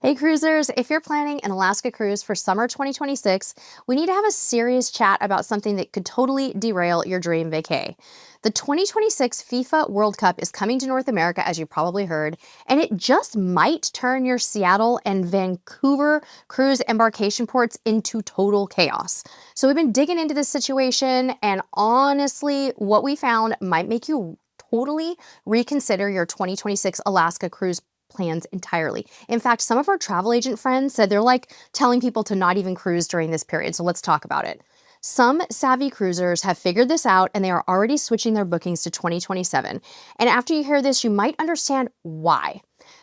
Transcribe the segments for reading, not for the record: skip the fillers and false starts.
Hey cruisers, if you're planning an Alaska cruise for summer 2026, we need to have a serious chat about something that could totally derail your dream vacay. The 2026 FIFA World Cup is coming to North America, as you probably heard, and it just might turn your Seattle and Vancouver cruise embarkation ports into total chaos. So we've been digging into this situation, and honestly, what we found might make you totally reconsider your 2026 Alaska cruise plans entirely. In fact, some of our travel agent friends said they're like telling people to not even cruise during this period. So let's talk about it. Some savvy cruisers have figured this out and they are already switching their bookings to 2027. And after you hear this, you might understand why.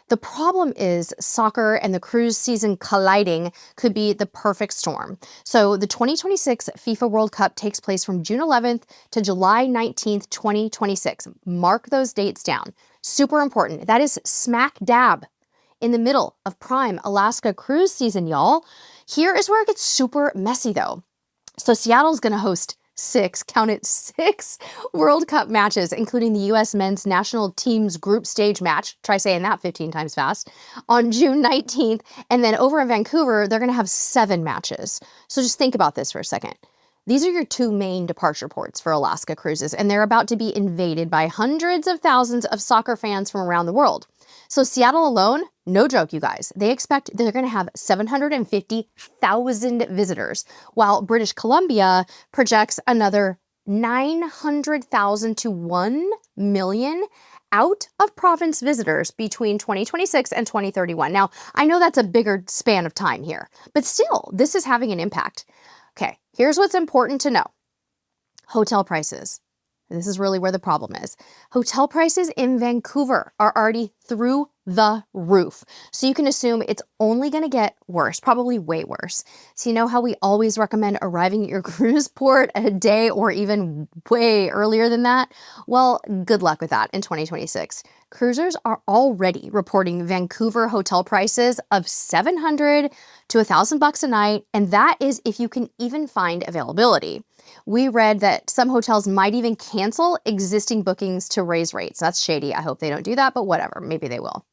The problem is soccer and the cruise season colliding could be the perfect storm. So the 2026 FIFA World Cup takes place from June 11th to July 19th, 2026. Mark those dates down. Super important. That is smack dab in the middle of prime Alaska cruise season, y'all. Here is where it gets super messy though. So Seattle's gonna host six World Cup matches, including the U.S. men's national team's group stage match, try saying that 15 times fast, on June 19th. And then over in Vancouver, they're gonna have 7 matches. So just think about this for a second. These are your 2 main departure ports for Alaska cruises, and they're about to be invaded by hundreds of thousands of soccer fans from around the world. So Seattle alone, no joke, you guys, they expect they're going to have 750,000 visitors, while British Columbia projects another 900,000 to 1 million out of province visitors between 2026 and 2031. Now, I know that's a bigger span of time here, but still, this is having an impact. Okay, here's what's important to know. Hotel prices. This is really where the problem is. Hotel prices in Vancouver are already through the roof. So you can assume it's only going to get worse, probably way worse. So you know how we always recommend arriving at your cruise port a day or even way earlier than that? Well, good luck with that in 2026. Cruisers are already reporting Vancouver hotel prices of $700 to $1,000 a night, and that is if you can even find availability. We read that some hotels might even cancel existing bookings to raise rates. That's shady. I hope they don't do that, but whatever, maybe they will.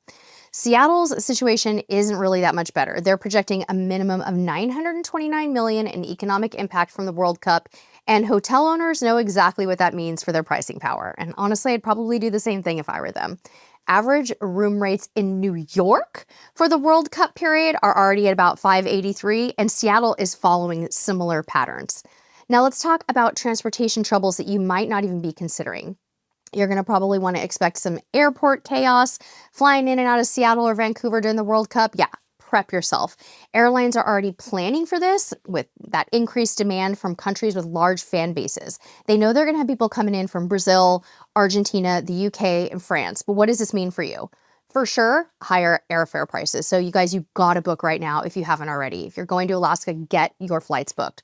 Seattle's situation isn't really that much better. They're projecting a minimum of $929 million in economic impact from the World Cup, and hotel owners know exactly what that means for their pricing power. And honestly, I'd probably do the same thing if I were them. Average room rates in New York for the World Cup period are already at about $583, and Seattle is following similar patterns. Now let's talk about transportation troubles that you might not even be considering. You're going to probably want to expect some airport chaos, flying in and out of Seattle or Vancouver during the World Cup. Yeah, prep yourself. Airlines are already planning for this with that increased demand from countries with large fan bases. They know they're going to have people coming in from Brazil, Argentina, the UK, and France. But what does this mean for you? For sure, higher airfare prices. So you guys, you got to book right now if you haven't already. If you're going to Alaska, get your flights booked.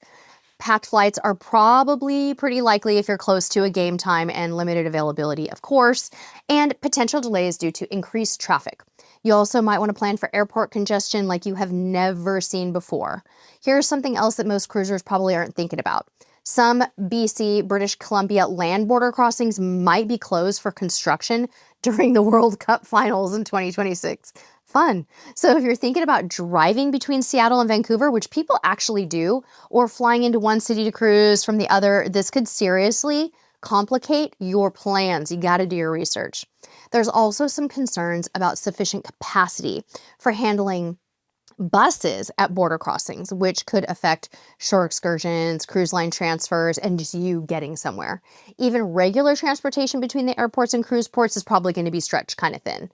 Packed flights are probably pretty likely if you're close to a game time and limited availability, of course, and potential delays due to increased traffic. You also might want to plan for airport congestion like you have never seen before. Here's something else that most cruisers probably aren't thinking about. Some BC, British Columbia land border crossings might be closed for construction during the World Cup finals in 2026. Fun. So if you're thinking about driving between Seattle and Vancouver, which people actually do, or flying into one city to cruise from the other, this could seriously complicate your plans. You got to do your research. There's also some concerns about sufficient capacity for handling buses at border crossings, which could affect shore excursions, cruise line transfers, and just you getting somewhere. Even regular transportation between the airports and cruise ports is probably going to be stretched kind of thin.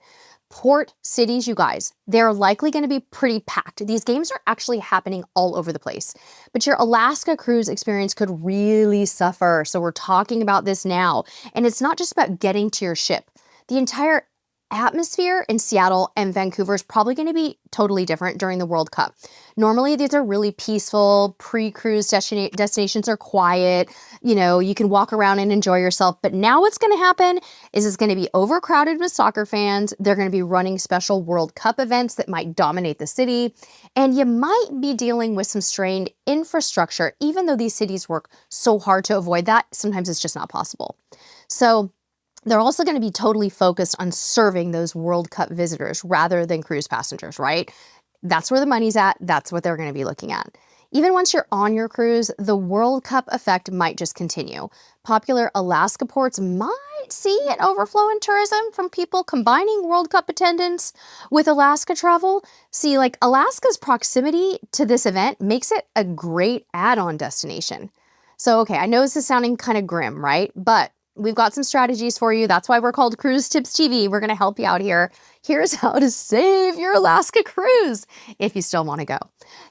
Port cities, you guys, they're likely going to be pretty packed. These games are actually happening all over the place. But your Alaska cruise experience could really suffer. So we're talking about this now. And it's not just about getting to your ship. The entire atmosphere in Seattle and Vancouver is probably going to be totally different during the World Cup. Normally, these are really peaceful, pre-cruise destinations are quiet. You know, you can walk around and enjoy yourself. But now what's going to happen is it's going to be overcrowded with soccer fans. They're going to be running special World Cup events that might dominate the city. And you might be dealing with some strained infrastructure, even though these cities work so hard to avoid that. Sometimes it's just not possible. So they're also going to be totally focused on serving those World Cup visitors rather than cruise passengers, right? That's where the money's at. That's what they're going to be looking at. Even once you're on your cruise, the World Cup effect might just continue. Popular Alaska ports might see an overflow in tourism from people combining World Cup attendance with Alaska travel. See, like Alaska's proximity to this event makes it a great add-on destination. So, okay, I know this is sounding kind of grim, right? But we've got some strategies for you. That's why we're called Cruise Tips TV. We're going to help you out here. Here's how to save your Alaska cruise if you still want to go.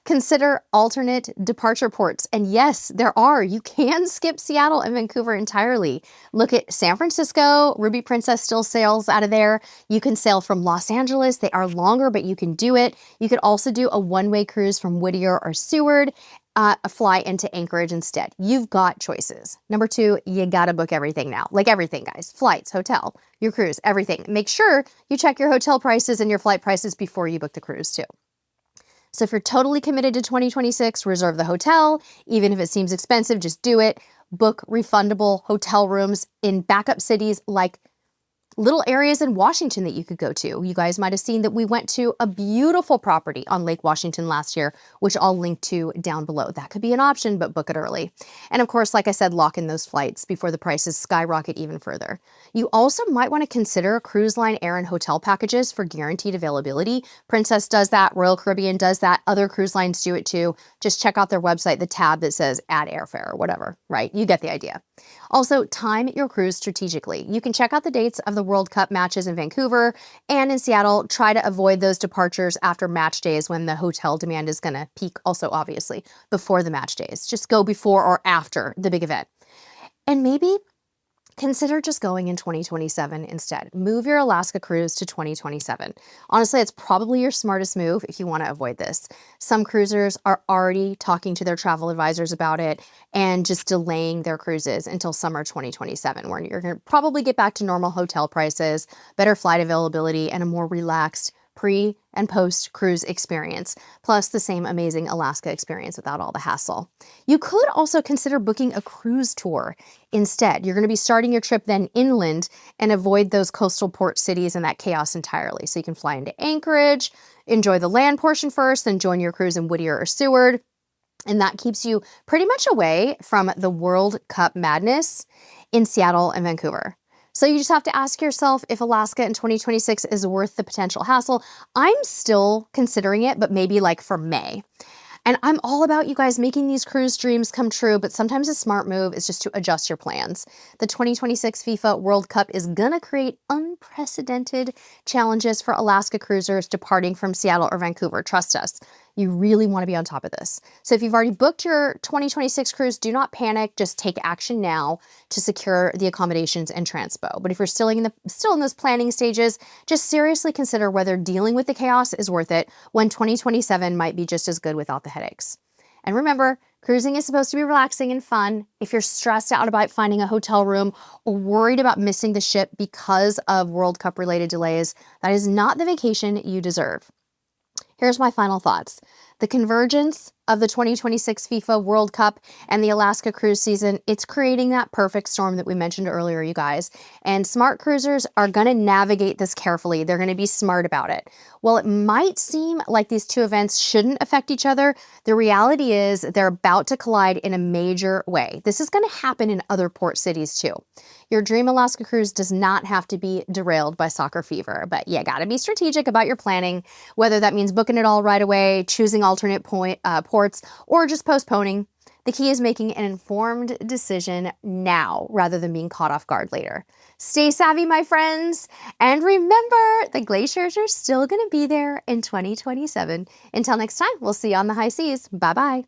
Consider alternate departure ports. And yes, there are. You can skip Seattle and Vancouver entirely. Look at San Francisco. Ruby Princess still sails out of there. You can sail from Los Angeles. They are longer, but you can do it. You could also do a one-way cruise from Whittier or Seward. Fly into Anchorage instead. You've got choices. Number 2, you gotta book everything now. Like everything, guys. Flights, hotel, your cruise, everything. Make sure you check your hotel prices and your flight prices before you book the cruise too. So if you're totally committed to 2026, reserve the hotel. Even if it seems expensive, just do it. Book refundable hotel rooms in backup cities like little areas in Washington that you could go to. You guys might have seen that we went to a beautiful property on Lake Washington last year, which I'll link to down below. That could be an option, but book it early. And of course, like I said, lock in those flights before the prices skyrocket even further. You also might want to consider cruise line air and hotel packages for guaranteed availability. Princess does that, Royal Caribbean does that, other cruise lines do it too. Just check out their website, the tab that says add airfare or whatever, right? You get the idea. Also, time your cruise strategically. You can check out the dates of the World Cup matches in Vancouver and in Seattle. Try to avoid those departures after match days when the hotel demand is going to peak, also obviously, before the match days. Just go before or after the big event. And maybe consider just going in 2027 instead. Move your Alaska cruise to 2027. Honestly, it's probably your smartest move if you want to avoid this. Some cruisers are already talking to their travel advisors about it and just delaying their cruises until summer 2027, where you're going to probably get back to normal hotel prices, better flight availability, and a more relaxed pre and post cruise experience, plus the same amazing Alaska experience without all the hassle. You could also consider booking a cruise tour instead. You're going to be starting your trip then inland and avoid those coastal port cities and that chaos entirely. So you can fly into Anchorage, enjoy the land portion first, then join your cruise in Whittier or Seward. And that keeps you pretty much away from the World Cup madness in Seattle and Vancouver. So you just have to ask yourself if Alaska in 2026 is worth the potential hassle. I'm still considering it, but maybe like for May. And I'm all about you guys making these cruise dreams come true, but sometimes a smart move is just to adjust your plans. The 2026 FIFA World Cup is gonna create unprecedented challenges for Alaska cruisers departing from Seattle or Vancouver. Trust us. You really want to be on top of this. So if you've already booked your 2026 cruise, do not panic. Just take action now to secure the accommodations and transpo. But if you're still in those planning stages, just seriously consider whether dealing with the chaos is worth it when 2027 might be just as good without the headaches. And remember, cruising is supposed to be relaxing and fun. If you're stressed out about finding a hotel room or worried about missing the ship because of World Cup related delays, that is not the vacation you deserve. Here's my final thoughts. The convergence of the 2026 FIFA World Cup and the Alaska cruise season, it's creating that perfect storm that we mentioned earlier, you guys. And smart cruisers are going to navigate this carefully. They're going to be smart about it. While it might seem like these two events shouldn't affect each other, the reality is they're about to collide in a major way. This is going to happen in other port cities too. Your dream Alaska cruise does not have to be derailed by soccer fever, but you got to be strategic about your planning, whether that means booking it all right away, choosing alternate ports, or just postponing. The key is making an informed decision now rather than being caught off guard later. Stay savvy, my friends, and remember, the glaciers are still going to be there in 2027. Until next time, we'll see you on the high seas. Bye-bye.